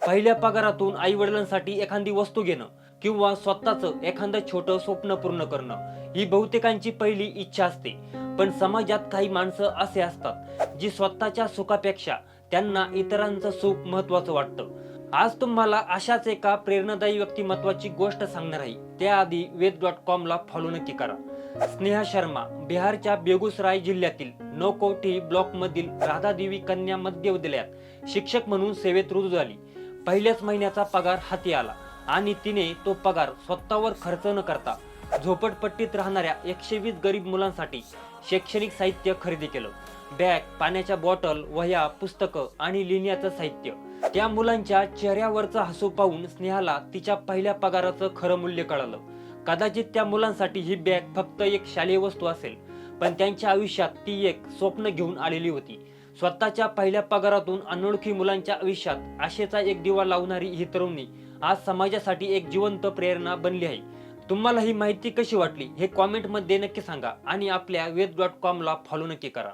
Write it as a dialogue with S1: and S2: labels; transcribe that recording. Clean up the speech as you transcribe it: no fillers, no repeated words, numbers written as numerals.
S1: पहिल्या पगारातून आई वडिलांसाठी एखादी वस्तू घेणं किंवा स्वतःचं एखादं छोटं स्वप्न पूर्ण करणं ही बहुतेकांची पहिली इच्छा असते. पण समाजात काही माणसं असे असतात जी स्वतःच्या सुखापेक्षा त्यांना इतरांचं सुख महत्वाचं वाटतं. आज तुम्हाला अशाच एका प्रेरणादायी व्यक्तिमत्वाची गोष्ट सांगणार आहे. त्याआधी वेद.com ला फॉलो नक्की करा. स्नेहा शर्मा बिहारच्या बेगुसराय जिल्ह्यातील नौकोठी ब्लॉक मधील राधादेवी कन्या मध्य विद्यालयात शिक्षक म्हणून सेवेत रुजू झाली. पहिल्याच महिन्याचा पगार हाती आला आणि तिने तो पगार स्वतःवर खर्च न करता झोपडपट्टीत राहणाऱ्या 120 गरीब मुलांसाठी शैक्षणिक साहित्य खरेदी केलं. बॅग, पाण्याच्या बॉटल, वह्या, पुस्तकं आणि लिहिण्याचं साहित्य. त्या मुलांच्या चेहऱ्यावरचं हसू पाहून स्नेहाला तिच्या पहिल्या पगाराचं खरं मूल्य कळालं. कदाचित त्या मुलांसाठी ही बॅग फक्त एक शालेय वस्तू असेल, पण त्यांच्या आयुष्यात ती एक स्वप्न घेऊन आलेली होती. स्वतःच्या पहिल्या पगारातून अनोळखी मुलांच्या आयुष्यात आशेचा एक दिवा लावणारी ही तरुणी आज समाजासाठी एक जिवंत प्रेरणा बनली आहे. तुम्हाला ही माहिती कशी वाटली हे कॉमेंट मध्ये नक्की सांगा आणि आपल्या वेद.com ला फॉलो नक्की करा.